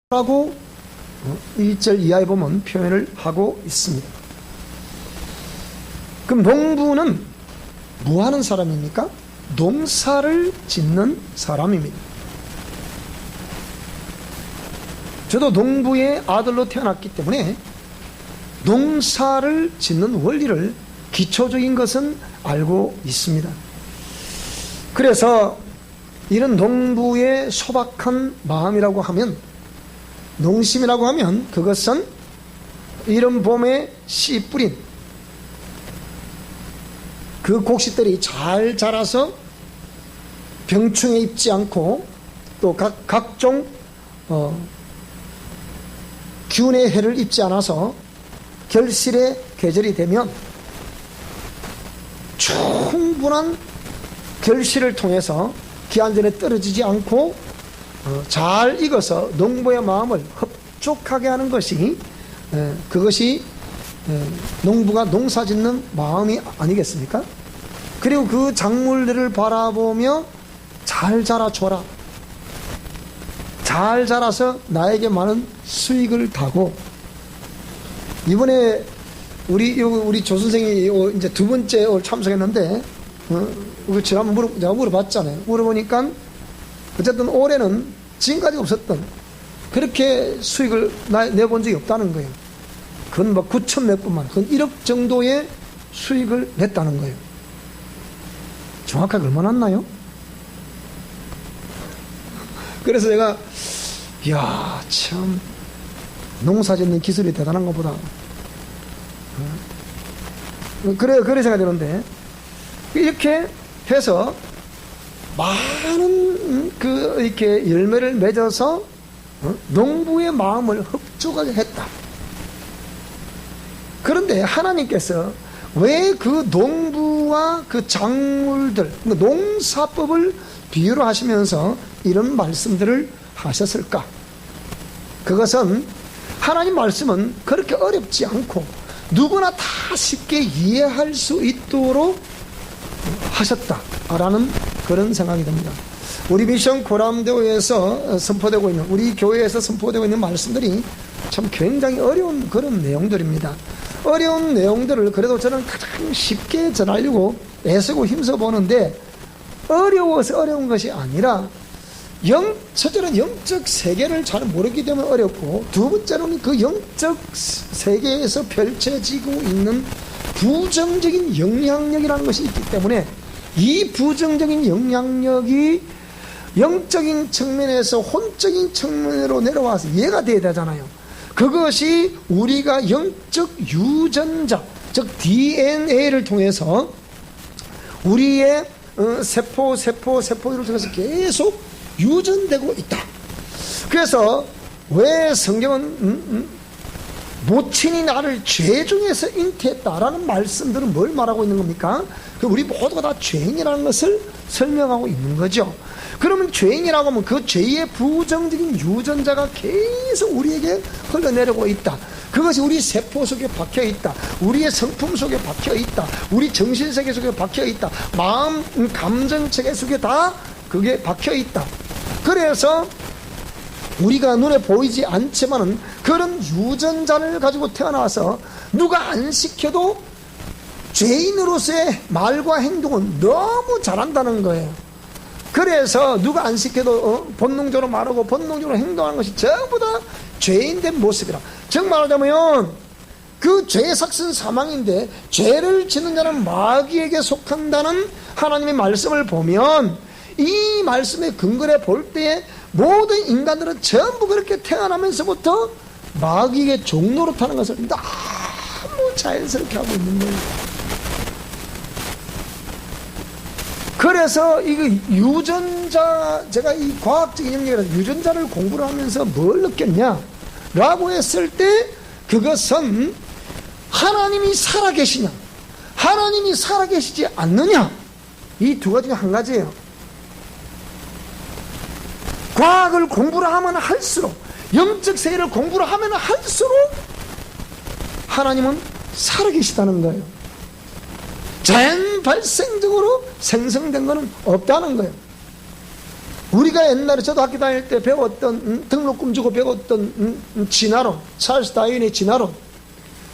라고 1절 이하에 보면 표현을 하고 있습니다. 그럼 농부는 뭐 하는 사람입니까? 농사를 짓는 사람입니다. 저도 농부의 아들로 태어났기 때문에 농사를 짓는 원리를 기초적인 것은 알고 있습니다. 그래서 이런 농부의 소박한 마음이라고 하면, 농심이라고 하면 그것은 이른 봄에 씨 뿌린 그 곡식들이 잘 자라서 병충해 입지 않고 또 각종 균의 해를 입지 않아서 결실의 계절이 되면 충분한 결실을 통해서 기한 전에 떨어지지 않고 잘 익어서 농부의 마음을 흡족하게 하는 것이 그것이 농부가 농사 짓는 마음이 아니겠습니까? 그리고 그 작물들을 바라보며 잘 자라줘라, 잘 자라서 나에게 많은 수익을 타고. 이번에 우리 조 선생이 이제 두 번째 참석했는데 지난번 내가 물어봤잖아요. 물어보니까 어쨌든 올해는 지금까지 없었던 그렇게 수익을 내본 적이 없다는 거예요. 그건 뭐 9천 몇 분만, 그건 1억 정도의 수익을 냈다는 거예요. 정확하게 얼마 났나요? 그래서 내가 이야, 참 농사 짓는 기술이 대단한 것보다 그래 생각되는데, 이렇게 해서 많은 이렇게 열매를 맺어서 농부의 마음을 흡족하게 했다. 그런데 하나님께서 왜 그 농부와 그 작물들, 농사법을 비유로 하시면서 이런 말씀들을 하셨을까? 그것은 하나님 말씀은 그렇게 어렵지 않고 누구나 다 쉽게 이해할 수 있도록 하셨다라는 그런 생각이 듭니다. 우리 미션 고람대오에서 선포되고 있는, 우리 교회에서 선포되고 있는 말씀들이 참 굉장히 어려운 그런 내용들입니다. 어려운 내용들을 그래도 저는 가장 쉽게 전하려고 애쓰고 힘써 보는데, 어려워서 어려운 것이 아니라 첫째는 영적 세계를 잘 모르기 때문에 어렵고, 두 번째는 그 영적 세계에서 펼쳐지고 있는 부정적인 영향력이라는 것이 있기 때문에, 이 부정적인 영향력이 영적인 측면에서 혼적인 측면으로 내려와서 이해가 돼야 되잖아요. 그것이 우리가 영적 유전자, 즉 DNA를 통해서 우리의 세포를 통해서 계속 유전되고 있다. 그래서 왜 성경은 모친이 나를 죄 중에서 잉태했다라는 말씀들은 뭘 말하고 있는 겁니까? 우리 모두가 다 죄인이라는 것을 설명하고 있는 거죠. 그러면 죄인이라고 하면 그 죄의 부정적인 유전자가 계속 우리에게 흘러내리고 있다. 그것이 우리 세포 속에 박혀 있다. 우리의 성품 속에 박혀 있다. 우리 정신세계 속에 박혀 있다. 마음, 감정체계 속에 다 그게 박혀 있다. 그래서 우리가 눈에 보이지 않지만은 그런 유전자를 가지고 태어나서 누가 안 시켜도 죄인으로서의 말과 행동은 너무 잘한다는 거예요. 그래서 누가 안 시켜도 본능적으로 말하고 본능적으로 행동하는 것이 전부 다 죄인된 모습이라. 즉 말하자면 그 죄의 삭은 사망인데, 죄를 짓는 자는 마귀에게 속한다는 하나님의 말씀을 보면, 이 말씀의 근거를 볼 때에 모든 인간들은 전부 그렇게 태어나면서부터 마귀에게 종노릇하는 것을 너무 자연스럽게 하고 있는 거예요. 그래서 이거 유전자, 제가 이 과학적인 영역이라서 유전자를 공부를 하면서 뭘 느꼈냐라고 했을 때, 그것은 하나님이 살아계시냐, 하나님이 살아계시지 않느냐, 이 두 가지 중에 한 가지예요. 과학을 공부를 하면 할수록, 영적 세계를 공부를 하면 할수록 하나님은 살아계시다는 거예요. 자연 발생적으로 생성된 것은 없다는 거예요. 우리가 옛날에 저도 학교 다닐 때 배웠던 등록금 주고 배웠던 진화론, 찰스 다윈의 진화론.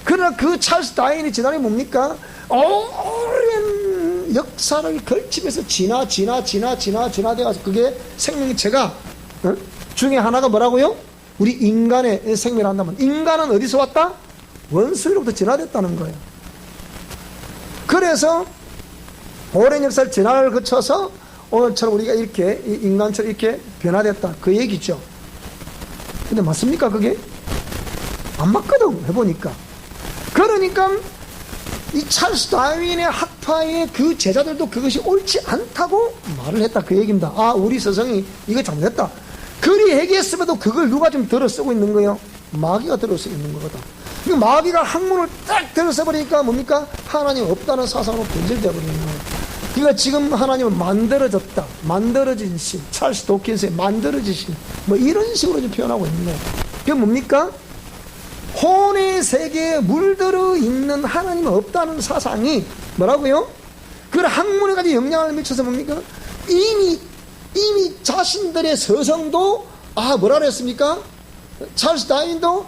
그러나 그 찰스 다윈의 진화론이 뭡니까? 오랜 역사를 걸치면서 진화돼가서 그게 생명체가 중에 하나가 뭐라고요? 우리 인간의 생명을 한다면 인간은 어디서 왔다? 원수로부터 진화됐다는 거예요. 그래서 오랜 역사를 진화를 거쳐서 오늘처럼 우리가 이렇게 인간처럼 이렇게 변화됐다 그 얘기죠. 근데 맞습니까 그게? 안 맞거든 해보니까. 그러니까 이 찰스 다윈의 학파의 그 제자들도 그것이 옳지 않다고 말을 했다 그 얘기입니다. 아 우리 스승이 이거 잘못했다. 그리 얘기했음에도 그걸 누가 좀 들어 쓰고 있는 거예요? 마귀가 들어 쓰고 있는 거거든. 마귀가 학문을 딱 들어 써버리니까 뭡니까? 하나님 없다는 사상으로 변질되어 버리는 거예요. 그러니까 지금 하나님은 만들어졌다, 만들어진 신, 찰스 도킨스의 만들어진 신, 뭐 이런 식으로 좀 표현하고 있는 거예요. 그게 뭡니까? 혼의 세계에 물들어 있는 하나님은 없다는 사상이 뭐라고요? 그 학문에 가지 영향을 미쳐서 뭡니까? 이미 자신들의 서성도 뭐라 그랬습니까? 찰스 다윈도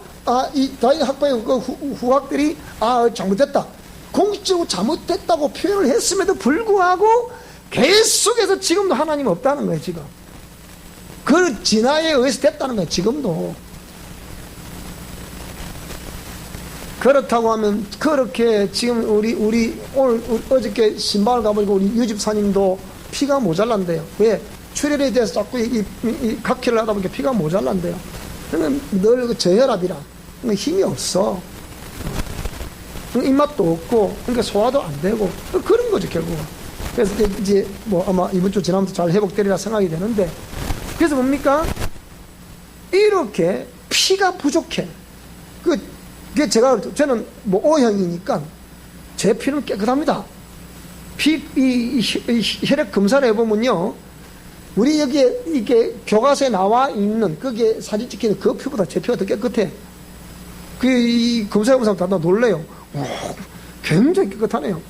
이 다윈 학파의 그 후학들이 잘못됐다, 공식적으로 잘못됐다고 표현을 했음에도 불구하고 계속해서 지금도 하나님 없다는 거예요. 지금 그 진화에 의해서 됐다는 거예요. 지금도. 그렇다고 하면 그렇게 지금 우리 오늘 어저께 신방을 가보니까 우리 유집사님도 피가 모자란대요. 왜? 출혈에 대해서 자꾸 이 각혈을 하다 보니까 피가 모자란대요. 그러면 늘 저혈압이라 힘이 없어. 입맛도 없고, 그러니까 소화도 안 되고, 그런 거죠, 결국은. 그래서 이제 뭐 아마 이번 주 지나면서 잘 회복되리라 생각이 되는데, 그래서 뭡니까? 이렇게 피가 부족해. 그게 저는 뭐 O형이니까 제 피는 깨끗합니다. 이 혈액 검사를 해보면요, 우리 여기에 이게 교과서에 나와 있는 그게 사진 찍히는 그 피보다 제 피가 더 깨끗해. 이 검사해보면 다 놀래요. 굉장히 깨끗하네요.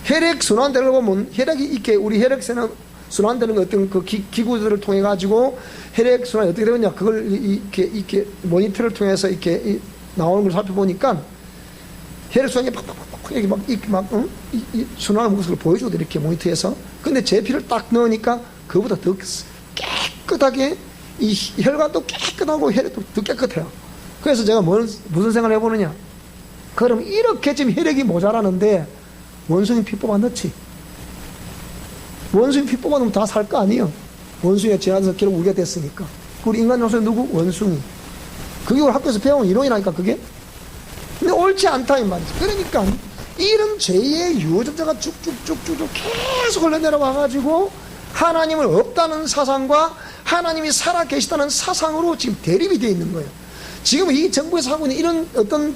혈액 순환되는 거 보면 혈액이 이렇게 우리 혈액세는 순환되는 거 어떤 그 기구들을 통해 가지고 혈액 순환이 어떻게 되느냐 그걸 이렇게 모니터를 통해서 이렇게 나오는 걸 살펴보니까 혈액 순환이 이 순환하는 모습을 보여주거든 이렇게 모니터에서. 근데 제 피를 딱 넣으니까 그보다 더 깨끗하게 이 혈관도 깨끗하고 혈액도 더 깨끗해요. 그래서 제가 무슨 생각을 해보느냐? 그럼 이렇게 지금 혈액이 모자라는데 원숭이 피 뽑아 넣지. 원숭이 피 뽑아 넣으면 다 살 거 아니에요. 원숭이가 지나서 결국 우리가 됐으니까. 우리 인간 요소는 누구? 원숭이. 그게 우리 학교에서 배운 이론이라니까 그게. 근데 옳지 않다 이 말이지. 그러니까 이런 죄의 유효점자가 쭉쭉쭉쭉 계속 흘러내려와가지고 하나님을 없다는 사상과 하나님이 살아계시다는 사상으로 지금 대립이 되어 있는 거예요. 지금 이 정부에서 하고 있는 이런 어떤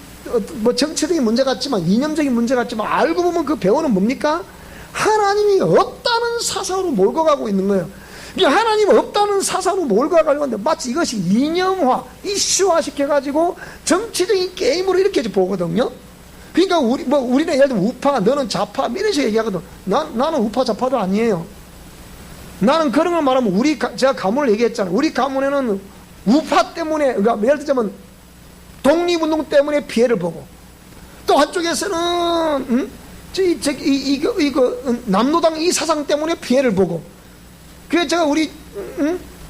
뭐 정치적인 문제 같지만 이념적인 문제 같지만 알고 보면 그 배우는 뭡니까? 하나님이 없다는 사상으로 몰고 가고 있는 거예요. 하나님 없다는 사상으로 몰고 가려고 하는데 마치 이것이 이념화, 이슈화 시켜가지고 정치적인 게임으로 이렇게 보거든요. 그러니까 우리는 예를 들면 우파, 너는 좌파 이런 식으로 얘기하거든. 나는 우파 좌파도 아니에요. 나는 그런 걸 말하면 제가 가문을 얘기했잖아요. 우리 가문에는 우파 때문에, 그러니까 예를 들자면 독립운동 때문에 피해를 보고, 또 한쪽에서는 이거 남노당 이 사상 때문에 피해를 보고. 그래서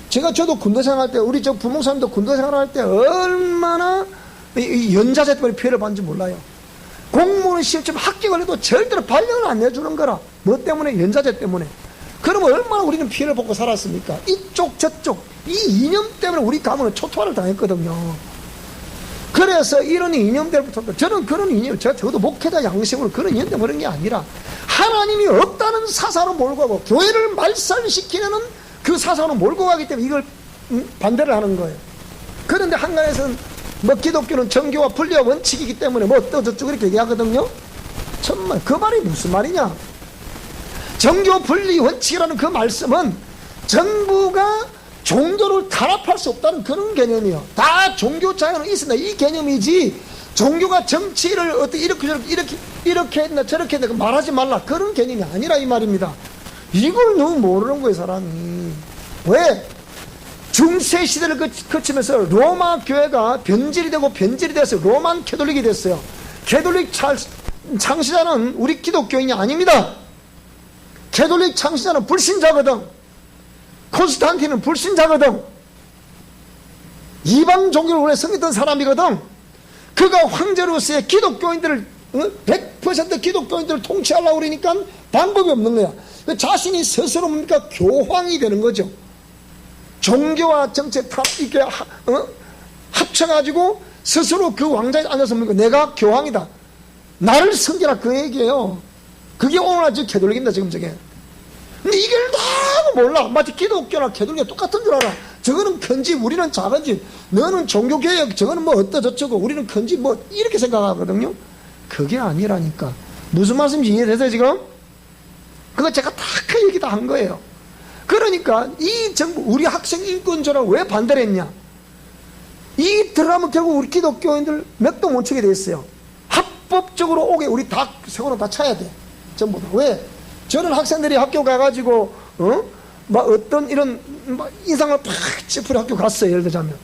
제가 저도 군대 생활할 때, 우리 저 부목사님도 군대 생활할 때 얼마나 이 연자제 때문에 피해를 받는지 몰라요. 공무원 시험 합격을 해도 절대로 발령을 안 내주는 거라. 뭐 때문에? 연자제 때문에. 그러면 얼마나 우리는 피해를 받고 살았습니까? 이쪽 저쪽 이 이념 때문에 우리 가문은 초토화를 당했거든요. 그래서 이런 이념들부터 저는 그런 이념, 저도 목회자 양심으로 그런 이념 때문에 그런 게 아니라 하나님이 없다는 사상으로 몰고 가고 교회를 말살시키는 그 사상으로 몰고 가기 때문에 이걸 반대를 하는 거예요. 그런데 한간에서는 뭐 기독교는 정교와 분리와 원칙이기 때문에 뭐 또 저쪽 이렇게 얘기하거든요. 정말 그 말이 무슨 말이냐? 정교 분리 원칙이라는 그 말씀은 정부가 종교를 탄압할 수 없다는 그런 개념이요. 다 종교 자유는 있습니다. 이 개념이지 종교가 정치를 어떻게 이렇게 했나 저렇게 했나 말하지 말라 그런 개념이 아니라 이 말입니다. 이걸 너무 모르는 거예요, 사람이. 왜? 중세 시대를 거치면서 로마 교회가 변질이 되고 변질이 돼서 로만 캐톨릭이 됐어요. 캐톨릭 창시자는 우리 기독교인이 아닙니다. 캐톨릭 창시자는 불신자거든. 콘스탄틴은 불신자거든. 이방 종교를 원래 섬기던 사람이거든. 그가 황제로서의 기독교인들을 100% 기독교인들을 통치하려고 그러니까 방법이 없는 거야. 자신이 스스로 뭡니까? 교황이 되는 거죠. 종교와 정치 다 이렇게 합쳐가지고 스스로 그 왕자에 앉아서 뭡니까? 내가 교황이다. 나를 섬기라 그 얘기예요. 그게 오늘날 지금 캐톨릭입니다. 지금 저게. 근데 이걸 다 몰라. 마치 기독교나 캐톨릭이 똑같은 줄 알아. 저거는 큰 집, 우리는 작은 집. 너는 종교개혁, 저거는 뭐 어떠저쩌고, 우리는 큰 집, 뭐 이렇게 생각하거든요. 그게 아니라니까. 무슨 말씀인지 이해되세요 지금? 그거 제가 다 그 얘기 다 한 거예요. 그러니까 이 정부, 우리 학생 인권조를 왜 반대를 했냐? 이 들어가면 결국 우리 기독교인들 맥도 못 치게 돼 있어요. 합법적으로 오게 우리 다 세월은 다 차야 돼. 전부 다. 왜? 저는 학생들이 학교 가가지고 막 어떤 이런 막 인상을 팍 찌푸려 학교 갔어요. 예를 들자면.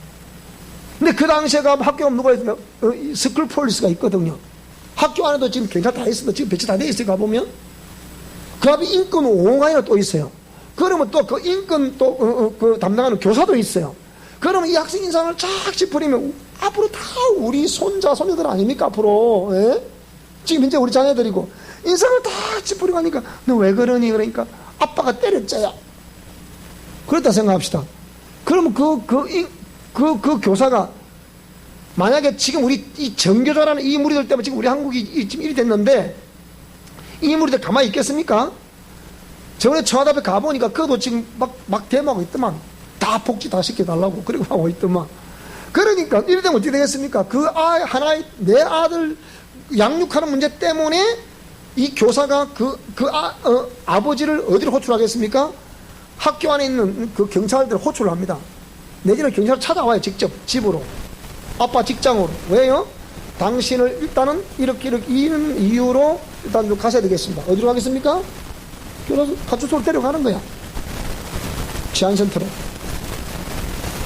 근데 그 당시에 가면 학교가 누가 있으면 스쿨 폴리스가 있거든요. 학교 안에도 지금 경찰 다 있어도 지금 배치 다 돼 있어요. 가보면 그 앞에 인권 5호관이나 또 있어요. 그러면 또 그 인권 또 그 담당하는 교사도 있어요. 그러면 이 학생 인상을 쫙 찌푸리면 앞으로 다 우리 손자 손녀들 아닙니까 앞으로. 예? 지금 현재 우리 자녀들이고 인상을 다 찌푸리고 하니까 너 왜 그러니? 그러니까 아빠가 때렸자야. 그렇다 생각합시다. 그러면 그 교사가 만약에 지금 우리 이 정교조라는 이 무리들 때문에 지금 우리 한국이 지금 일이 됐는데 이 무리들 가만히 있겠습니까? 저번에 청와대 앞에 가보니까 그것도 지금 막 대모하고 있더만. 다 복지 다 시켜달라고 그리고 하고 있더만. 그러니까 이래 되면 어떻게 되겠습니까? 그 하나의 내 아들 양육하는 문제 때문에 이 교사가 아버지를 어디로 호출하겠습니까? 학교 안에 있는 그 경찰들 호출을 합니다. 내지는 경찰을 찾아와요. 직접 집으로. 아빠 직장으로. 왜요? 당신을 일단은 이렇게 이런 이유로 일단 좀 가셔야 되겠습니다. 어디로 가겠습니까? 그래서 파출소로 데려가는 거야. 치안센터로.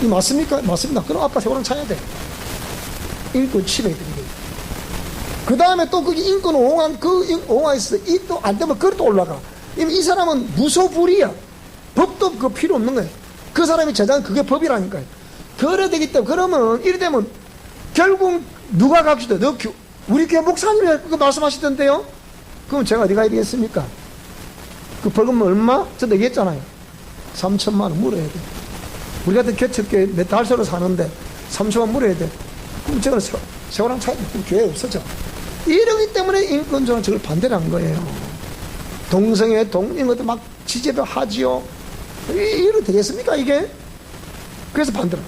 이 맞습니까? 맞습니다. 그럼 아빠 세월은 차야 돼. 인권 침해야 돼. 그 다음에 또 그게 인권 옹호한 옹호가 있어. 이 또 안 되면 그것도 올라가. 이 사람은 무소불위야. 법도 그 필요 없는 거예요. 그 사람이 제자는 그게 법이라니까요. 그래 되기 때문에 그러면 이래 되면 결국 누가 갑시다. 우리 교회 목사님이 그거 말씀하시던데요. 그럼 제가 어디 가야 되겠습니까? 그 벌금 얼마? 저도 얘기했잖아요. 3천만 원 물어야 돼. 우리 같은 개척교회 몇 달서로 사는데 3천만 원 물어야 돼. 그럼 제가 세월랑 차야 돼. 그럼 교회 없어져. 이러기 때문에 인권조는 저걸 반대를 한 거예요. 동성애, 이런 것도 막 지지배 하지요. 이래도 되겠습니까, 이게? 그래서 반대로.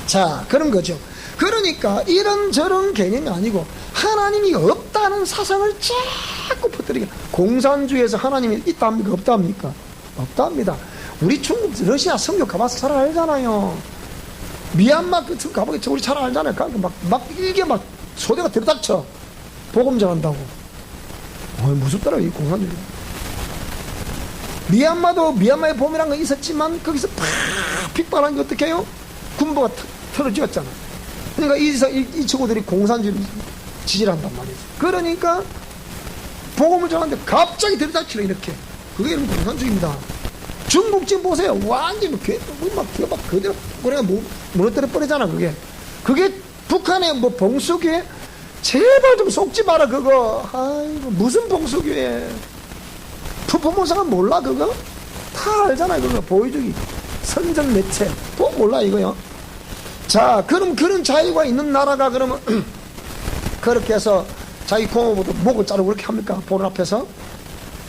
자, 그런 거죠. 그러니까 이런저런 개념이 아니고 하나님이 없다는 사상을 자꾸 퍼뜨리게. 공산주의에서 하나님이 있답니까? 없답니까? 없답니다. 우리 중국, 러시아 성교 가봐서 잘 알잖아요. 미얀마 가보겠죠. 우리 잘 알잖아요. 이게 막 소대가 들이닥쳐. 복음 전한다고. 무섭더라고요, 이 공산주의. 미얀마에 봄이란 건 있었지만 거기서 팍 픽발한 게 어떻게 해요? 군부가 틀어지었잖아. 그러니까 이 친구들이 공산주의 지지를 한단 말이죠. 그러니까 복음을 전하는데 갑자기 들이닥치려 이렇게. 그게 이런 공산주의입니다. 중국 지금 보세요. 완전히 막 그대로 우리가 무너뜨려 버리잖아. 그게 북한의 뭐 봉수교회 제발 좀 속지 마라 그거. 아이고 무슨 봉수교회. 부모상은 몰라 그거? 다 알잖아요. 그거 보여주기 선전 매체 또 몰라 이거요. 자, 그럼 그런 자유가 있는 나라가 그러면 그렇게 해서 자기 공업으로 목을 자르고 그렇게 합니까? 보는 앞에서?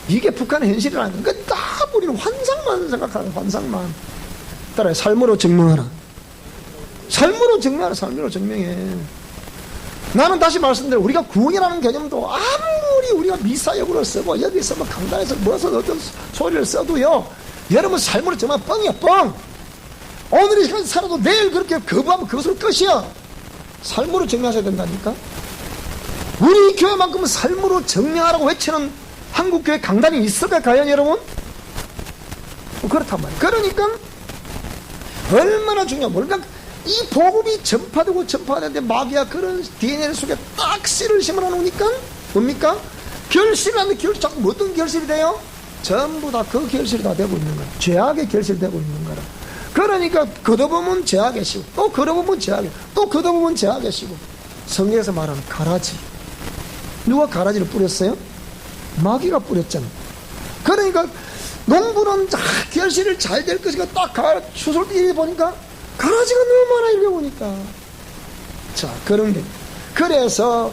이게 북한의 현실이라는 거. 딱 우리는 환상만 생각하는 환상만. 따라요. 삶으로 증명하라. 삶으로 증명해. 나는 다시 말씀드려. 우리가 구원이라는 개념도 아무리 우리가 미사역으로 쓰고 여기서 뭐 강단에서 무엇을 어떤 소리를 써도요. 여러분 삶으로 정말 뻥이야 뻥. 오늘 이 시간 살아도 내일 그렇게 거부하면 그것으로 끝이야. 삶으로 증명하셔야 된다니까. 우리 교회만큼은 삶으로 증명하라고 외치는 한국교회 강단이 있을까요? 과연 여러분? 그렇단 말이에요. 그러니까 얼마나 중요한, 뭔가 이 복음이 전파되는데 마귀가 그런 DNA 속에 딱 씨를 심어 놓으니까 뭡니까? 결실을 하는데 자꾸 어떤 결실이 돼요? 전부 다 그 결실이 다 되고 있는 거야. 죄악의 결실이 되고 있는 거라. 그러니까 걷어보면 죄악의 씨고, 또 걷어보면 죄악의, 또 걷어보면 죄악의 씨고. 성경에서 말하는 가라지, 누가 가라지를 뿌렸어요? 마귀가 뿌렸잖아. 그러니까 농부는 결실을 잘 될 것이가 딱 추수를 때 보니까 가라지가 너무 많아. 읽어보니까 자, 그런 게, 그래서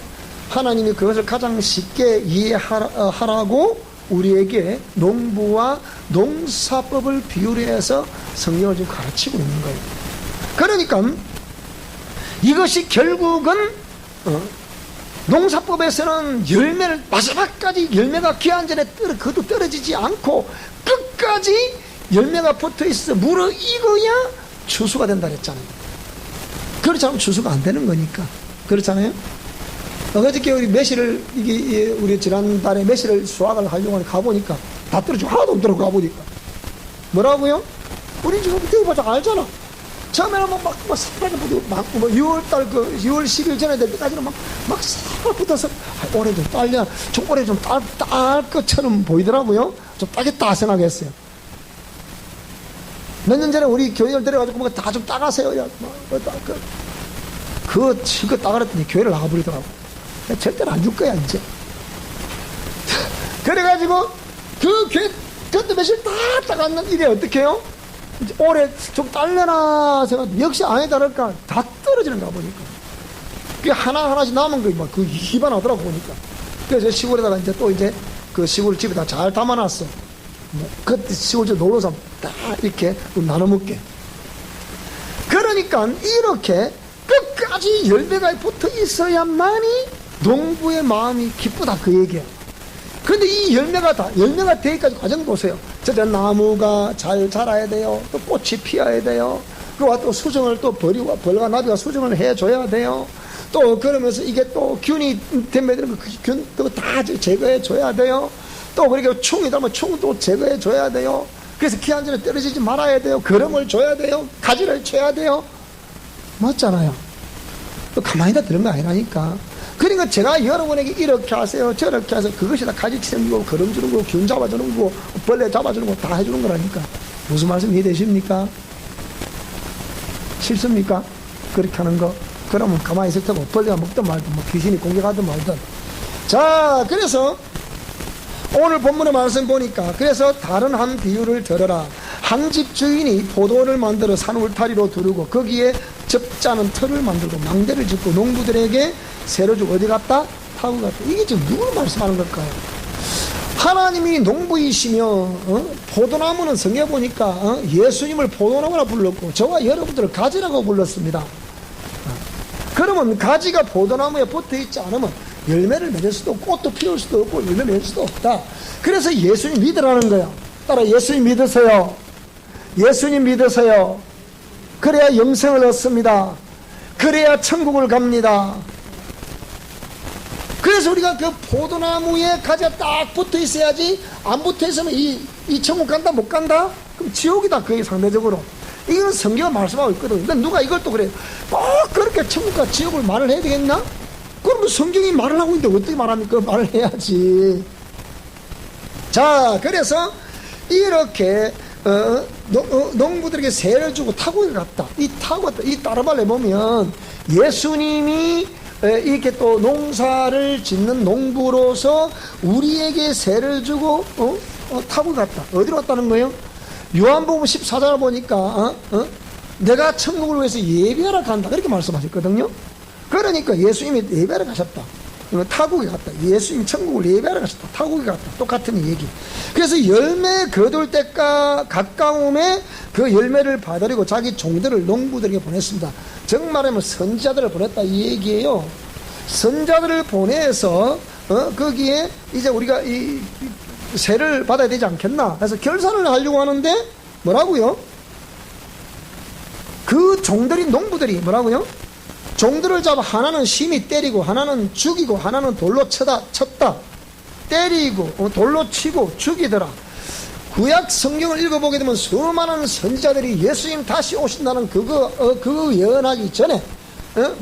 하나님이 그것을 가장 쉽게 이해하라고 우리에게 농부와 농사법을 비유로 해서 성경을 지금 가르치고 있는 거예요. 그러니까 이것이 결국은 농사법에서는 열매를, 마지막까지 열매가 기한 전에 그것도 떨어지지 않고 끝까지 열매가 붙어 있어 물어 익어야 추수가 된다 그랬잖아요. 그렇지 않으면 추수가 안 되는 거니까. 그렇잖아요. 어저께 우리 매실을, 우리 지난달에 매실을 수확을 하려고 가보니까 다 떨어지고 하나도 없더라고. 가보니까 뭐라고요? 우리 지금 뛰어보자 알잖아. 처음에는 막 사파게 붙고, 6월달, 6월 10일 전에 될 때까지는 막 사파 붙어서, 올해 좀 딸려, 올해 좀 딸 것처럼 보이더라고요. 좀 따겠다 생각했어요. 몇 년 전에 우리 교회를 데려가지고 다 좀 따가세요. 야, 그거 따가랬더니 교회를 나가버리더라고. 절대로 안 줄 거야, 이제. 그래가지고, 그 교회, 그때 며칠 다 따갔는 일이 어떻게 해요? 올해 좀 딸려나 생각, 역시 아니 다를까 다 떨어지는가 보니까. 그게 하나하나씩 남은 거, 막 그 희반하더라고 보니까. 그래서 시골에다가 이제 또 이제 그 시골 집에다 잘 담아놨어. 그때 시골집 놀러서 딱 이렇게 나눠 먹게. 그러니까 이렇게 끝까지 열매가 붙어 있어야만이 농부의 마음이 기쁘다, 그 얘기야. 근데 이 열매가 되기까지 과정 보세요. 저 나무가 잘 자라야 돼요. 또 꽃이 피어야 돼요. 그리고 또 수정을 또 벌과 나비가 수정을 해줘야 돼요. 또 그러면서 이게 또 균이 되면 그 균 또 다 제거해 줘야 돼요. 또 그렇게 충이 들면 충도 제거해 줘야 돼요. 그래서 기한 전에 떨어지지 말아야 돼요. 거름을 줘야 돼요. 가지를 쳐야 돼요. 맞잖아요. 또 가만히 다 들은 거 아니라니까. 그러니까 제가 여러분에게 이렇게 하세요, 저렇게 하세요, 그것이 다 가지치는 거고, 거름 주는 거고, 균 잡아주는 거고, 벌레 잡아주는 거 다 해주는 거라니까. 무슨 말씀 이해되십니까? 싫습니까? 그렇게 하는 거. 그러면 가만히 있을 테고, 벌레가 먹든 말든, 뭐 귀신이 공격하든 말든. 자, 그래서 오늘 본문의 말씀 보니까, 그래서 다른 한 비유를 들어라. 한 집 주인이 포도원을 만들어 산 울타리로 두르고 거기에 접자는 틀을 만들고 망대를 짓고 농부들에게 세를 주고 어디 갔다? 타고 갔다. 이게 지금 누구를 말씀하는 걸까요? 하나님이 농부이시며 포도나무는 성경에 보니까 예수님을 포도나무라 불렀고 저와 여러분들을 가지라고 불렀습니다. 그러면 가지가 포도나무에 붙어있지 않으면 열매를 맺을 수도 없고 꽃도 피울 수도 없고 열매 맺을 수도 없다. 그래서 예수님 믿으라는 거야. 따라 예수님 믿으세요. 예수님 믿으세요. 그래야 영생을 얻습니다. 그래야 천국을 갑니다. 그래서 우리가 그 포도나무에 가지가 딱 붙어 있어야지, 안 붙어 있으면 이 천국 간다 못 간다? 그럼 지옥이다. 그게 상대적으로. 이건 성경은 말씀하고 있거든. 근데 누가 이걸 또 그래. 꼭 그렇게 천국과 지옥을 말을 해야 되겠나? 그러면 성경이 말을 하고 있는데 어떻게 말합니까? 말을 해야지. 자, 그래서 이렇게 농부들에게 세를 주고 타국에 갔다. 이 따라발에 보면 예수님이 이렇게 또 농사를 짓는 농부로서 우리에게 세를 주고 타국에 갔다. 어디로 갔다는 거예요? 요한복음 14장을 보니까 내가 천국을 위해서 예배하러 간다. 그렇게 말씀하셨거든요. 그러니까 예수님이 예배하러 가셨다. 타국에 갔다. 예수님 천국을 예배하러 가셨다. 타국에 갔다. 똑같은 얘기. 그래서 열매 거둘 때가 가까움에 그 열매를 받으려고 자기 종들을 농부들에게 보냈습니다. 정말하면 선지자들을 보냈다 이 얘기예요. 선지자들을 보내서 거기에 이제 우리가 이 세를 받아야 되지 않겠나. 그래서 결산을 하려고 하는데 뭐라고요? 그 종들이 농부들이 뭐라고요? 종들을 잡아 하나는 심히 때리고 하나는 죽이고 하나는 돌로 쳤다. 때리고 돌로 치고 죽이더라. 구약 성경을 읽어보게 되면 수많은 선지자들이 예수님 다시 오신다는 그거 예언하기 전에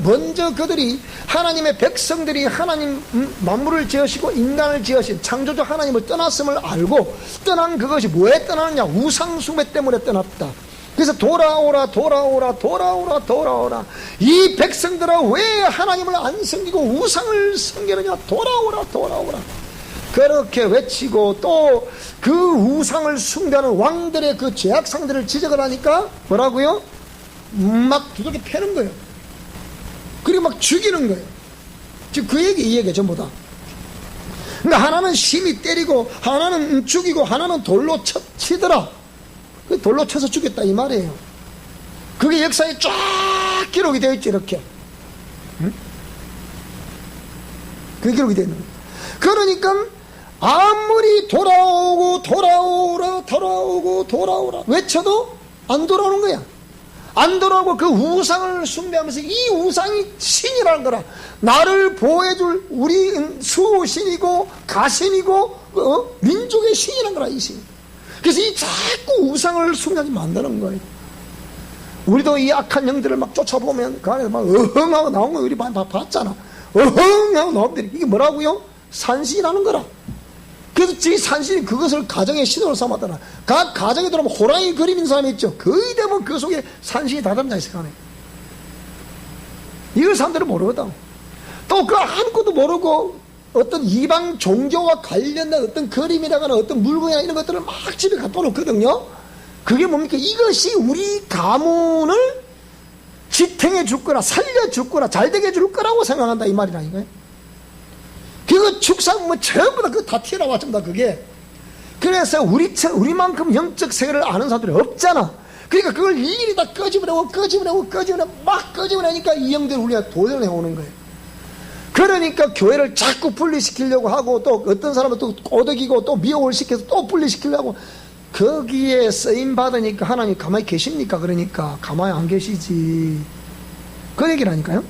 먼저 그들이 하나님의 백성들이 하나님 만물을 지으시고 인간을 지으신 창조주 하나님을 떠났음을 알고 떠난 그것이 뭐에 떠나느냐? 우상숭배 때문에 떠났다. 그래서 돌아오라 돌아오라 돌아오라 돌아오라, 이 백성들아 왜 하나님을 안 섬기고 우상을 섬기느냐? 돌아오라 돌아오라, 그렇게 외치고 또 그 우상을 숭배하는 왕들의 그 죄악상들을 지적을 하니까 뭐라고요? 막 두들겨 패는 거예요. 그리고 막 죽이는 거예요. 지금 그 얘기, 이 얘기 전부 다. 그러니까 하나는 심히 때리고 하나는 죽이고 하나는 돌로 치더라. 돌로 쳐서 죽였다 이 말이에요. 그게 역사에 쫙 기록이 되어 있지, 이렇게. 응? 그게 기록이 되어 있는 거예요. 그러니까 아무리 돌아오고 돌아오라 돌아오고 돌아오라 외쳐도 안 돌아오는 거야. 안 돌아오고 그 우상을 숭배하면서 이 우상이 신이라는 거라, 나를 보호해줄 우리 수호신이고 가신이고 민족의 신이라는 거라, 이 신. 그래서 이 자꾸 우상을 숭배하지 만드는 거예요. 우리도 이 악한 영들을 막 쫓아보면 그 안에 막 어흥하고 나온 거 우리 많이 봤잖아. 어흥하고 나오는데 이게 뭐라고요? 산신이라는 거라. 그래서 이 산신이 그것을 가정의 신으로 삼았더라. 각 가정에 들어오면 호랑이 그림인 사람이 있죠. 거의 대부분 그 속에 산신이 다 담겨 있을 거 아니에요. 이걸 사람들은 모르거든. 또 그 아무것도 모르고 어떤 이방 종교와 관련된 어떤 그림이라거나 어떤 물건이나 이런 것들을 막 집에 갖다 놓거든요. 그게 뭡니까? 이것이 우리 가문을 지탱해 줄 거라, 살려 줄 거라, 잘 되게 해줄 거라고 생각한다 이 말이라니까요. 그거 축상 뭐 전부 다 그거 다 튀어나와 전부 다 그게. 그래서 우리만큼 영적 세계를 아는 사람들이 없잖아. 그러니까 그걸 일일이 다 끄집어내고 막 끄집어내니까 이 영들이 우리가 도전해 오는 거예요. 그러니까 교회를 자꾸 분리시키려고 하고, 또 어떤 사람은 또 꼬드기고 또 미혹을 시켜서 또 분리시키려고, 거기에 쓰임 받으니까 하나님 가만히 계십니까? 그러니까 가만히 안 계시지, 그 얘기라니까요.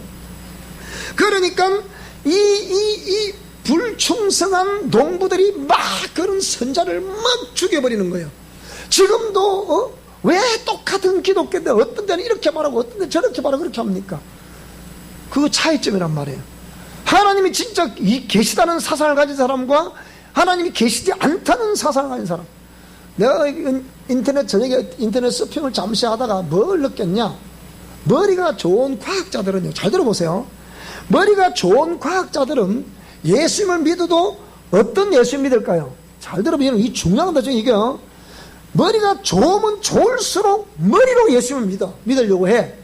그러니까 이 불충성한 농부들이 막 그런 선자를 막 죽여버리는 거예요. 지금도 왜 똑같은 기독교인데 어떤 데는 이렇게 말하고 어떤 데는 저렇게 말하고 그렇게 합니까? 그 차이점이란 말이에요. 하나님이 진짜 계시다는 사상을 가진 사람과 하나님이 계시지 않다는 사상을 가진 사람. 내가 저녁에 인터넷 서핑을 잠시 하다가 뭘 느꼈냐? 머리가 좋은 과학자들은요, 잘 들어보세요. 머리가 좋은 과학자들은 예수님을 믿어도 어떤 예수님 믿을까요? 잘 들어보면 이 중요한 거죠, 이게. 머리가 좋으면 좋을수록 머리로 예수님을 믿으려고 해.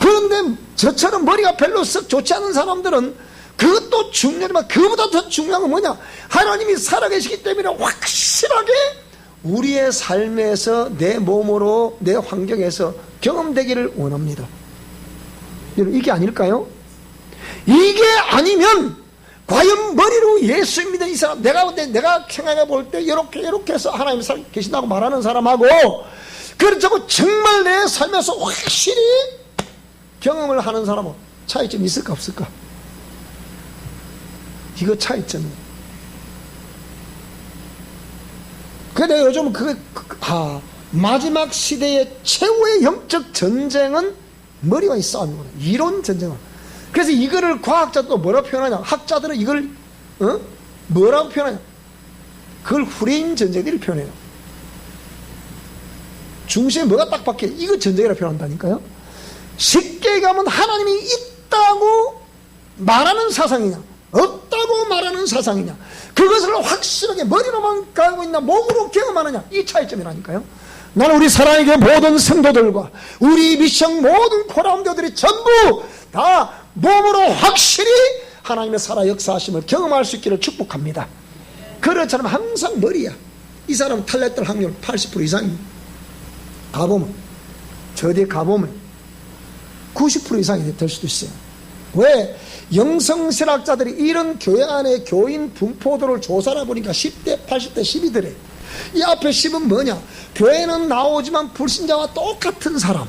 그런데 저처럼 머리가 별로 썩 좋지 않은 사람들은 그것도 중요하지만 그보다 더 중요한 건 뭐냐? 하나님이 살아계시기 때문에 확실하게 우리의 삶에서, 내 몸으로, 내 환경에서 경험되기를 원합니다. 이게 아닐까요? 이게 아니면 과연 머리로 예수 믿는 이 사람, 내가 생각해 볼 때 이렇게 해서 하나님이 계신다고 말하는 사람하고, 그렇다고 정말 내 삶에서 확실히 경험을 하는 사람은 차이점이 있을까 없을까? 이거 차이점이에요. 그런데 요즘 마지막 시대의 최후의 영적 전쟁은 머리와의 싸움이구나. 이론 전쟁은. 그래서 이거를 과학자도 뭐라고 표현하냐? 학자들은 이걸 뭐라고 표현하냐? 그걸 후레인 전쟁들이 표현해요. 중심에 뭐가 딱 박혀? 이거 전쟁이라고 표현한다니까요. 쉽게 가면 하나님이 있다고 말하는 사상이냐, 없다고 말하는 사상이냐, 그것을 확실하게 머리로만 가고 있나 몸으로 경험하느냐, 이 차이점이라니까요. 나는 우리 사랑의 교회 모든 성도들과 우리 미션 모든 코람교들이 전부 다 몸으로 확실히 하나님의 살아 역사하심을 경험할 수 있기를 축복합니다. 그렇지 않으면 항상 머리야. 이 사람은 탈락될 확률 80% 이상입니다. 가보면, 저 뒤에 가보면 90% 이상이 될 수도 있어요. 왜? 영성신학자들이 이런 교회 안에 교인 분포도를 조사해 보니까 10대, 80대, 10이더래. 이 앞에 10은 뭐냐? 교회는 나오지만 불신자와 똑같은 사람.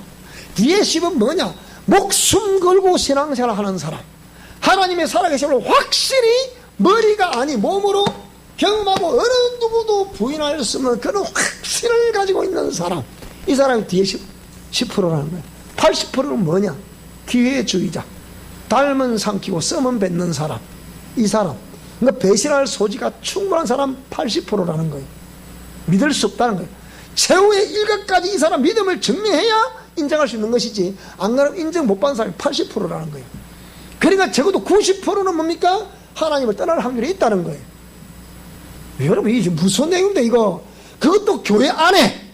뒤에 10은 뭐냐? 목숨 걸고 신앙생활 하는 사람. 하나님의 살아계심을 확실히 머리가 아니 몸으로 경험하고 어느 누구도 부인할 수 없는 그런 확신을 가지고 있는 사람, 이 사람이 뒤에 10%라는 거예요. 80%는 뭐냐? 기회주의자, 닮은 삼키고 썸은 뱉는 사람, 이 사람, 그러니까 배신할 소지가 충분한 사람 80%라는 거예요. 믿을 수 없다는 거예요. 최후의 일각까지 이 사람 믿음을 증명해야 인정할 수 있는 것이지, 안 그러면 인정 못 받는 사람이 80%라는 거예요. 그러니까 적어도 90%는 뭡니까? 하나님을 떠날 확률이 있다는 거예요. 여러분, 이게 무슨 내용인데 이거? 그것도 교회 안에.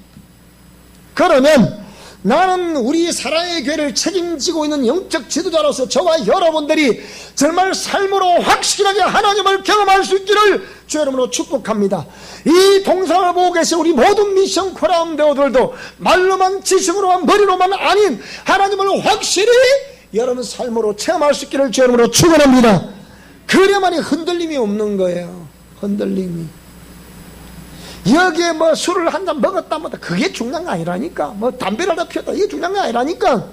그러면 나는 우리 사랑의 교회를 책임지고 있는 영적 지도자로서 저와 여러분들이 정말 삶으로 확실하게 하나님을 경험할 수 있기를 주 이름으로 축복합니다. 이 동상을 보고 계신 우리 모든 미션 코라운데오들도 말로만 지식으로만 머리로만 아닌 하나님을 확실히 여러분 삶으로 체험할 수 있기를 주 이름으로 축원합니다. 그래야만이 흔들림이 없는 거예요. 흔들림이. 여기에 뭐 술을 한 잔 먹었다 뭐다 그게 중요한 게 아니라니까, 뭐 담배를 하나 피웠다 이게 중요한 게 아니라니까,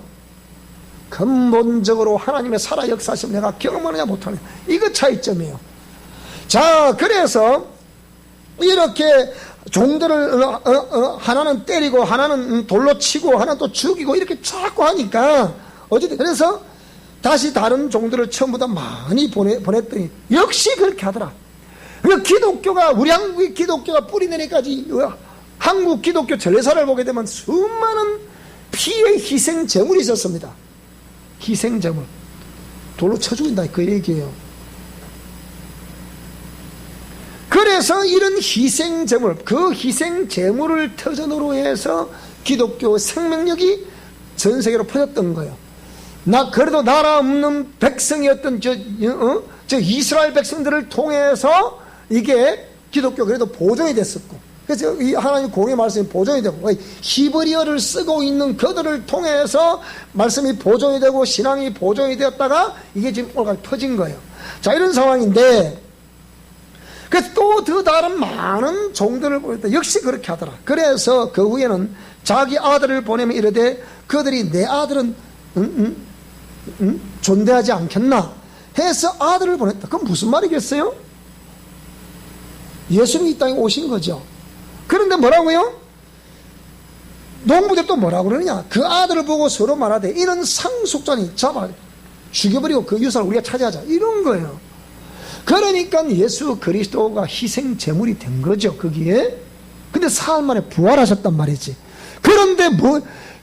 근본적으로 하나님의 살아 역사심 내가 경험하느냐 못하느냐, 이거 차이점이에요. 자, 그래서 이렇게 종들을 하나는 때리고 하나는 돌로 치고 하나는 또 죽이고 이렇게 자꾸 하니까 어쨌든 그래서 다시 다른 종들을 처음보다 많이 보냈더니 역시 그렇게 하더라. 그러니까 기독교가, 우리 한국의 기독교가 뿌리 내리까지 한국 기독교 전례사를 보게 되면 수많은 피의 희생 제물이 있었습니다. 희생 제물. 돌로 쳐 죽인다 그 얘기예요. 그래서 이런 희생 제물, 그 희생 제물을 터전으로 해서 기독교 생명력이 전 세계로 퍼졌던 거예요. 그래도 나라 없는 백성이었던 저 이스라엘 백성들을 통해서 이게 기독교 그래도 보존이 됐었고, 그래서 이 하나님 공의 말씀이 보존이 되고, 히브리어를 쓰고 있는 그들을 통해서 말씀이 보존이 되고 신앙이 보존이 되었다가 이게 지금 오늘까지 퍼진 거예요. 자, 이런 상황인데, 그래서 또 더 다른 많은 종들을 보였다. 역시 그렇게 하더라. 그래서 그 후에는 자기 아들을 보내면 이르되 그들이 내 아들은 존대하지 않겠나 해서 아들을 보냈다. 그건 무슨 말이겠어요? 예수님이 이 땅에 오신 거죠. 그런데 뭐라고요? 농부들 또 뭐라고 그러느냐? 그 아들을 보고 서로 말하되 이런 상속자니 잡아 죽여버리고 그 유산을 우리가 차지하자, 이런 거예요. 그러니까 예수 그리스도가 희생 제물이 된 거죠, 거기에. 근데 사흘 만에 부활하셨단 말이지. 그런데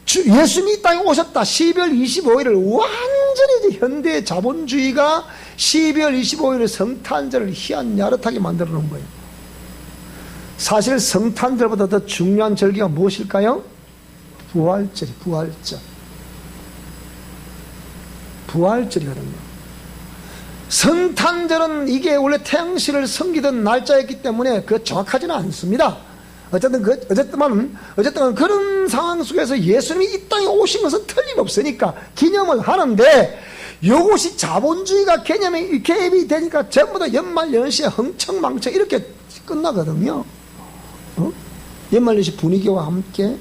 예수님이 이 땅에 오셨다. 12월 25일을 완전히 현대 자본주의가 12월 25일을 성탄절을 희한야릇하게 만들어 놓은 거예요. 사실 성탄절보다 더 중요한 절기가 무엇일까요? 부활절이, 부활절이거든요. 성탄절은 이게 원래 태양신을 섬기던 날짜였기 때문에 그 정확하지는 않습니다. 어쨌든 그런 상황 속에서 예수님이 이 땅에 오신 것은 틀림없으니까 기념을 하는데, 이것이 자본주의가 개념이 개입이 되니까 전부 다 연말연시에 흥청망청 이렇게 끝나거든요. 연말연시 분위기와 함께.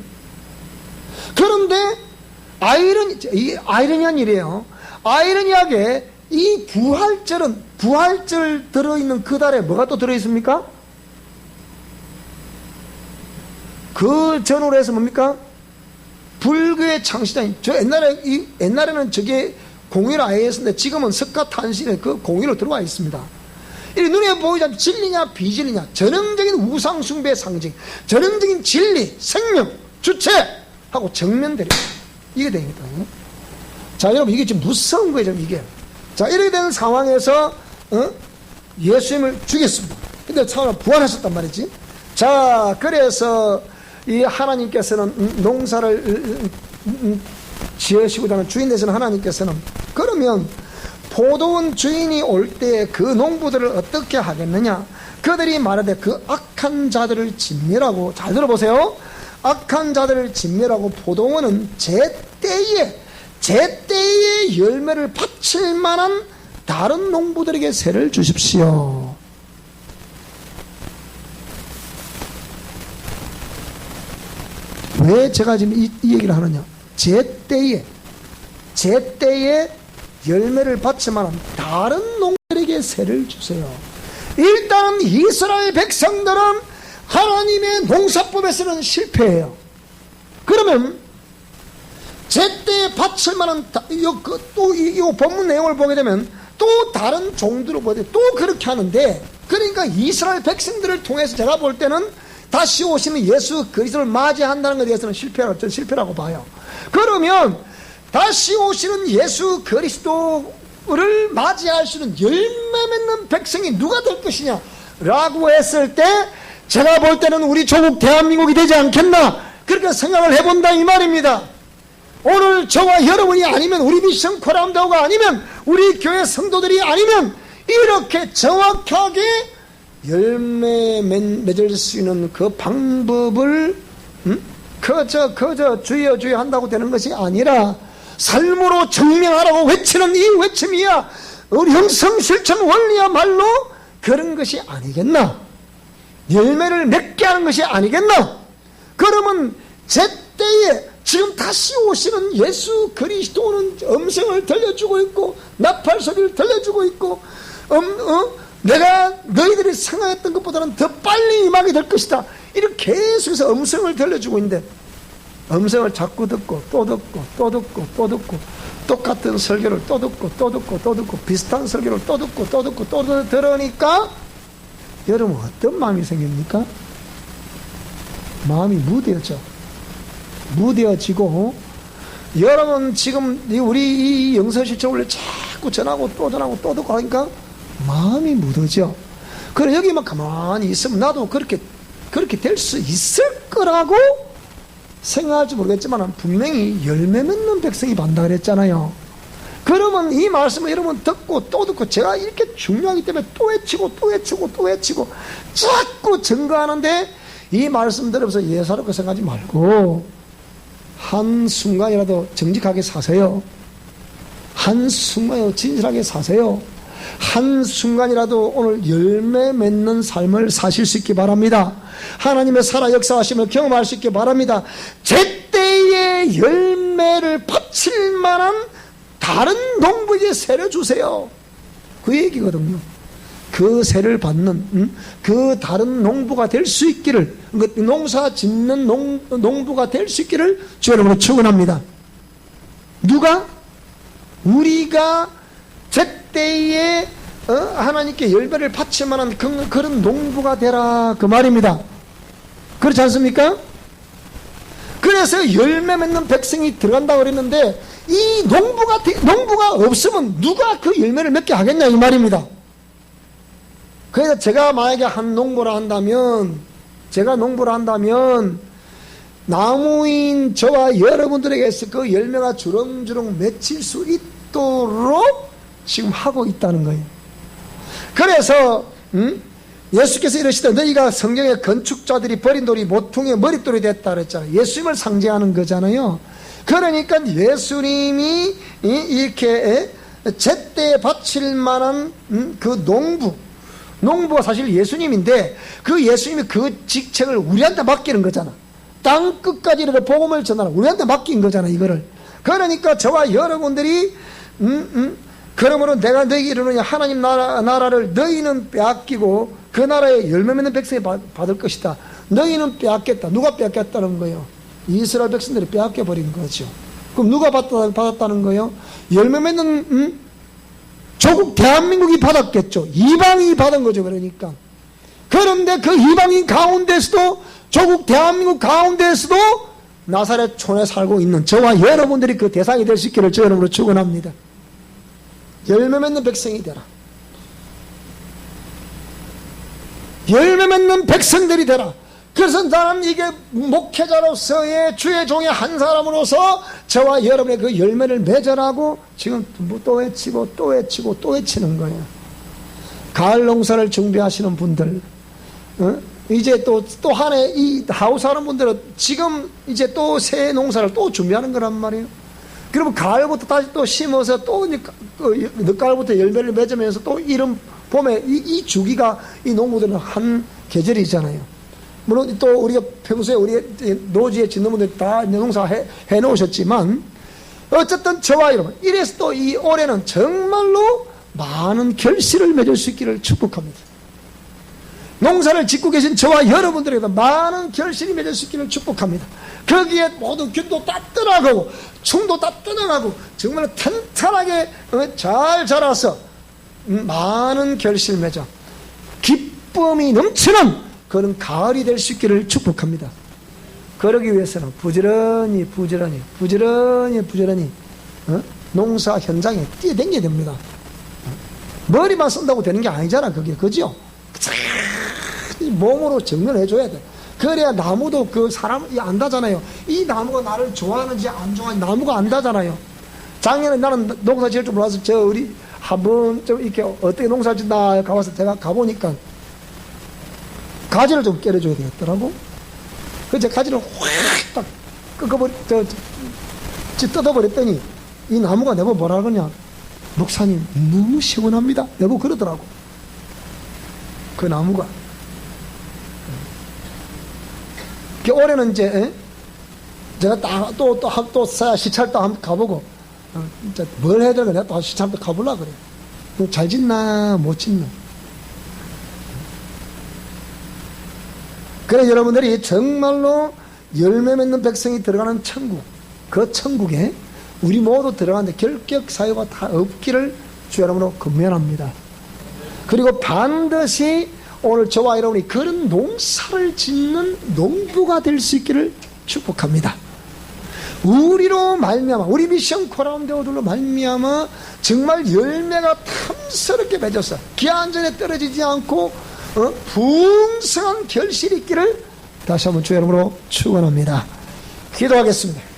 그런데 아이러니한 일이에요. 아이러니하게 이 부활절 들어있는 그 달에 뭐가 또 들어있습니까? 그 전후로 해서 뭡니까? 불교의 창시자인, 옛날에는 저게 공의를 아예 했었는데 지금은 석가탄신에 그 공의로 들어와 있습니다. 이 눈에 보이지 않는 진리냐 비진리냐, 전형적인 우상숭배의 상징, 전형적인 진리, 생명, 주체하고 정면대립, 이게 되거든요. 자, 여러분, 이게 지금 무서운 거예요, 지금 이게. 자, 이렇게 되는 상황에서 예수님을 죽였습니다. 근데 처음에 부활하셨단 말이지. 자, 그래서 이 하나님께서는 농사를 지으시고자 하는 주인 되시는 하나님께서는, 그러면 포도원 주인이 올 때 그 농부들을 어떻게 하겠느냐? 그들이 말하되 그 악한 자들을 진멸하고, 잘 들어보세요. 악한 자들을 진멸하고 포도원은 제때에 열매를 바칠 만한 다른 농부들에게 세를 주십시오. 왜 제가 지금 이 얘기를 하느냐? 제때에 열매를 바칠 만한 다른 농부들에게 세를 주세요. 일단 이스라엘 백성들은 하나님의 농사법에서는 실패해요. 그러면 제때 바칠 만한 또 이 본문 내용을 보게 되면 또 다른 종들을 보게 또 그렇게 하는데, 그러니까 이스라엘 백성들을 통해서 제가 볼 때는 다시 오시는 예수 그리스도를 맞이한다는 것에 대해서는 실패라고 봐요. 그러면 다시 오시는 예수 그리스도를 맞이할 수 있는 열매 맺는 백성이 누가 될 것이냐 라고 했을 때, 제가 볼 때는 우리 조국 대한민국이 되지 않겠나, 그렇게 생각을 해본다 이 말입니다. 오늘 저와 여러분이 아니면, 우리 미션 코람다오가 아니면, 우리 교회 성도들이 아니면 이렇게 정확하게 열매 맺을 수 있는 그 방법을 그저 주여 주여 한다고 되는 것이 아니라 삶으로 증명하라고 외치는 이 외침이야 우리 형성실천 원리야말로 그런 것이 아니겠나, 열매를 맺게 하는 것이 아니겠나. 그러면 제때에 지금 다시 오시는 예수 그리스도는 음성을 들려주고 있고 나팔 소리를 들려주고 있고 내가 너희들이 생각했던 것보다는 더 빨리 임하게 될 것이다, 이렇게 계속해서 음성을 들려주고 있는데, 음성을 자꾸 듣고 또 듣고 또 듣고 또 듣고, 똑같은 설교를 또 듣고 또 듣고 또 듣고, 비슷한 설교를 또 듣고 또 듣고 또 들으니까 여러분 어떤 마음이 생깁니까? 마음이 무뎌지고, 여러분 지금 우리 이 영서실천을 자꾸 전하고 또 전하고 또 듣고 하니까 마음이 묻어져. 그래 여기만 가만히 있으면 나도 그렇게 될 수 있을 거라고 생각할지 모르겠지만 분명히 열매 맺는 백성이 반다 그랬잖아요. 그러면 이 말씀을 여러분 듣고 또 듣고, 제가 이렇게 중요하기 때문에 또 외치고 또 외치고 또 외치고 자꾸 증거하는데, 이 말씀 들으면서 예사롭게 생각하지 말고 한순간이라도 정직하게 사세요. 한순간이라도 진실하게 사세요. 한순간이라도 오늘 열매 맺는 삶을 사실 수 있기 바랍니다. 하나님의 살아 역사하심을 경험할 수 있기 바랍니다. 제때에 열매를 바칠 만한 다른 농부에게 세를 주세요, 그 얘기거든요. 그 세를 받는 그 다른 농부가 될 수 있기를, 농사 짓는 농부가 될 수 있기를 주 여러분으로 축원합니다. 누가? 우리가 제때에 하나님께 열매를 바칠 만한 그런 농부가 되라, 그 말입니다. 그렇지 않습니까? 그래서 열매 맺는 백성이 들어간다고 그랬는데, 이 농부가 없으면 누가 그 열매를 맺게 하겠냐 이 말입니다. 그래서 제가 만약에 제가 농부라 한다면 나무인 저와 여러분들에게서 그 열매가 주렁주렁 맺힐 수 있도록 지금 하고 있다는 거예요. 그래서 예수께서 이러시되 너희가 성경의 건축자들이 버린 돌이 모퉁이의 머릿돌이 됐다 그랬잖아요. 예수님을 상징하는 거잖아요. 그러니까 예수님이 이렇게 제때에 바칠 만한 그 농부가 사실 예수님인데, 그 예수님이 그 직책을 우리한테 맡기는 거잖아. 땅 끝까지 이렇게 복음을 전하라 우리한테 맡긴 거잖아 이거를. 그러니까 저와 여러분들이 그러므로 내가 너희에게 이르노니 하나님 나라를 너희는 빼앗기고 그 나라에 열매 맺는 백성이 받을 것이다. 너희는 빼앗겠다. 누가 빼앗겼다는 거예요? 이스라엘 백성들이 빼앗겨버린 거죠. 그럼 누가 받았다는 거예요? 열매 맺는 조국 대한민국이 받았겠죠. 이방인이 받은 거죠. 그러니까. 그런데 그 이방인 가운데서도, 조국 대한민국 가운데서도 나사렛 촌에 살고 있는 저와 여러분들이 그 대상이 될 수 있기를 저 여러분으로 축원합니다. 열매 맺는 백성이 되라. 열매 맺는 백성들이 되라. 그래서 나는 이게 목회자로서의 주의 종의 한 사람으로서 저와 여러분의 그 열매를 맺으라고 지금 또 외치고 또 외치고 또 외치는 거예요. 가을 농사를 준비하시는 분들, 이제 또 한 해 이 하우스하는 분들은 지금 이제 또 새 농사를 또 준비하는 거란 말이에요. 그러면 가을부터 다시 또 심어서 또 늦가을부터 열매를 맺으면서 또 이런 봄에 이 주기가 이 농부들은 한 계절이잖아요. 물론 또 우리가 평소에 우리 노지에 짓는 분들 다 농사 해 놓으셨지만, 어쨌든 저와 여러분, 이래서 또 이 올해는 정말로 많은 결실을 맺을 수 있기를 축복합니다. 농사를 짓고 계신 저와 여러분들에게도 많은 결실이 맺을 수 있기를 축복합니다. 거기에 모든 균도 다 떠나가고 충도 다 떠나가고 정말 탄탄하게 잘 자라서 많은 결실 맺어 기쁨이 넘치는 그런 가을이 될 수 있기를 축복합니다. 그러기 위해서는 부지런히 농사 현장에 뛰어다녀야 됩니다. 머리만 쓴다고 되는 게 아니잖아, 그게. 그죠? 몸으로 정렬해줘야 돼. 그래야 나무도 그 사람이 안다잖아요. 이 나무가 나를 좋아하는지 안 좋아하는지 나무가 안다잖아요. 작년에 나는 농사 지을 줄 몰라서 우리 한번 좀 이렇게 어떻게 농사 짓나 가봐서 제가 가보니까 가지를 좀 깨려줘야 되겠더라고. 그래서 가지를 확 딱 뜯어버렸더니 이 나무가 내가 뭐라 그러냐. 목사님, 너무 시원합니다. 내가 그러더라고. 그 나무가. 올해는 이제, 제가 또 시찰도 한번 가보고, 뭘 해야 되나 내가 또 시찰도 가보려고 그래. 잘 짓나, 못 짓나. 그래, 여러분들이 정말로 열매 맺는 백성이 들어가는 천국, 그 천국에 우리 모두 들어가는데 결격 사유가 다 없기를 주 여러분으로 권면합니다. 그리고 반드시 오늘 저와 여러분이 그런 농사를 짓는 농부가 될 수 있기를 축복합니다. 우리로 말미암아, 우리 미션 코람데오들로 말미암아 정말 열매가 탐스럽게 맺어서 기한전에 떨어지지 않고 풍성한 결실이 있기를 다시 한번 주 여러분으로 축원합니다. 기도하겠습니다.